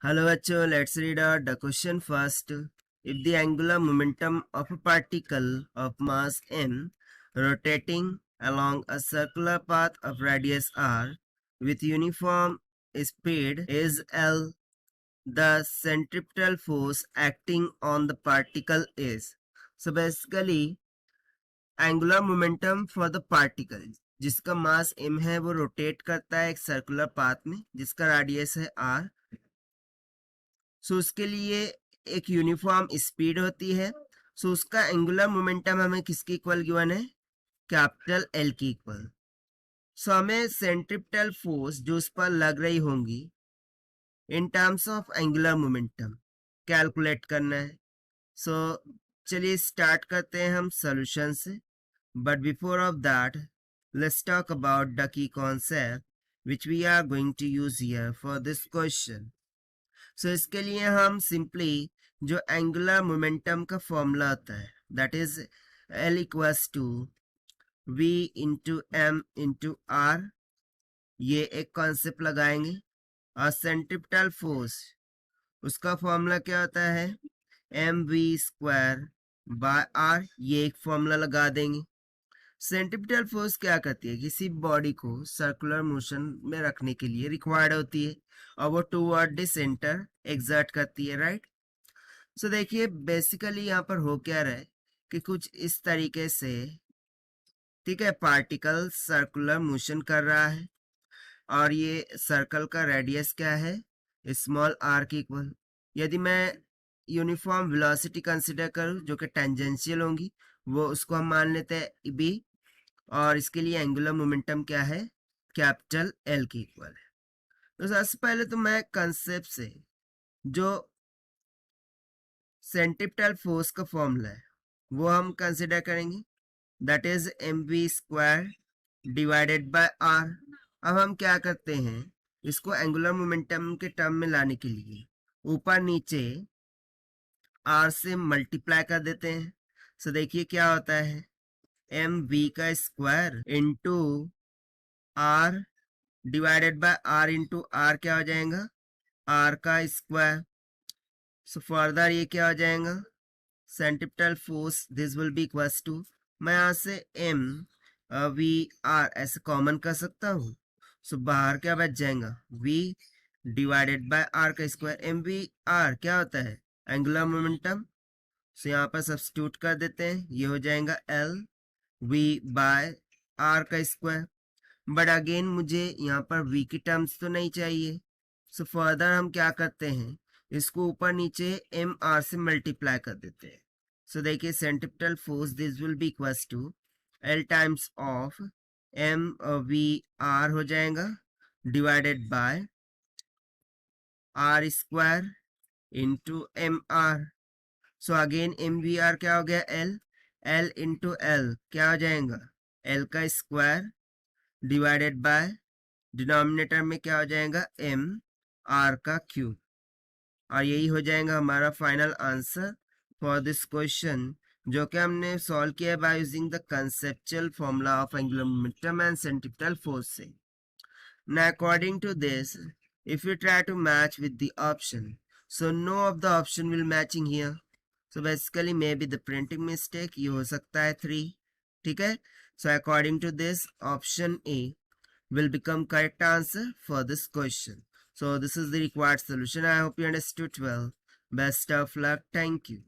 Hello bachcho, let's read out the question first. If the angular momentum of a particle of mass m rotating along a circular path of radius r with uniform speed is L, the centripetal force acting on the particle is. So basically, angular momentum for the particle जिसका मास m है वो rotate करता है एक circular path में जिसका radius है r. सो उसके लिए एक यूनिफॉर्म स्पीड होती है. सो उसका एंगुलर मोमेंटम हमें किसकी इक्वल गिवन है? कैपिटल एल की इक्वल. सो हमें सेंट्रिपेटल फोर्स जो उस पर लग रही होंगी in terms of angular momentum calculate करना है. सो चलिए स्टार्ट करते हैं हम सॉल्यूशन से. But before of that let's talk about the key concept which we are going to use here for this question. सो इसके लिए हम सिंपली जो एंगुलर मोमेंटम का फॉर्मूला होता है that is L equals to V into M into R, ये एक concept लगाएंगे. और सेंट्रिपेटल फोर्स उसका फॉर्मूला क्या होता है? M V square by R, ये एक फॉर्मूला लगा देंगे. सेंट्रिपेटल फोर्स क्या करती है? किसी बॉडी को सर्कुलर मोशन में रखने के लिए रिक्वायर्ड होती है और वो टूवर्ड द सेंटर एग्जर्ट करती है, राइट? सो देखिए बेसिकली यहाँ पर हो क्या रहा है कि कुछ इस तरीके से, ठीक है, पार्टिकल सर्कुलर मोशन कर रहा है और ये सर्कल का रेडियस क्या है? स्मॉल आर की इक्वल. यदि मैं यूनिफॉर्म वेलोसिटी कंसिडर करूँ जो कि टेंजेंशियल होंगी, वो उसको हम मान लेते हैं बी. और इसके लिए एंगुलर मोमेंटम क्या है? कैपिटल एल की इक्वल है. तो सबसे पहले तो मैं कंसेप्ट से जो सेंट्रिपेटल फोर्स का फॉर्मूला है वो हम कंसिडर करेंगे, that is M V square divided by R. अब हम क्या करते हैं, इसको एंगुलर मोमेंटम के टर्म में लाने के लिए ऊपर नीचे आर से मल्टीप्लाई कर देते हैं. सो देखिए क्या होता है, एम वी का square into R divided by R into R क्या हो जाएगा? आर का स्क्वायर. सो फर्दर ये क्या हो जाएगा? Centripetal force this will be equals to, मैं यहाँ से एम वी आर ऐसे कॉमन कर सकता हूँ. सो बाहर क्या बच जाएगा? वी डिवाइडेड बाय आर का स्क्वायर. एम वी आर क्या होता है? Angular momentum. सो यहाँ पर सब्स्टिट्यूट कर देते हैं, ये हो जाएगा एल वी बाय आर का स्क्वायर. बट अगेन मुझे यहाँ पर v की टर्म्स तो नहीं चाहिए. सो फर्दर हम क्या करते हैं, इसको ऊपर नीचे एम आर से मल्टीप्लाई कर देते हैं. सो देखिए centripetal force this will be equals to L times of M V R हो जाएगा divided by R square into M R. So again M V R क्या हो गया? एल. एल इंटू एल क्या हो जाएगा? एल का स्क्वायर डिवाइडेड बाय डिनोमिनेटर में क्या हो जाएगा? एम आर का क्यूब. और यही हो जाएगा हमारा final answer for this question, जो कि हमने सॉल्व किया by using the conceptual formula of angular momentum and centripetal force से. Now according to this, if you try to match with the option, so no of the option will matching here. So basically maybe the printing mistake, ये हो सकता है 3. ठीक है. So according to this, option A will become correct answer for this question. So this is the required solution. I hope you understood well. Best of luck. Thank you.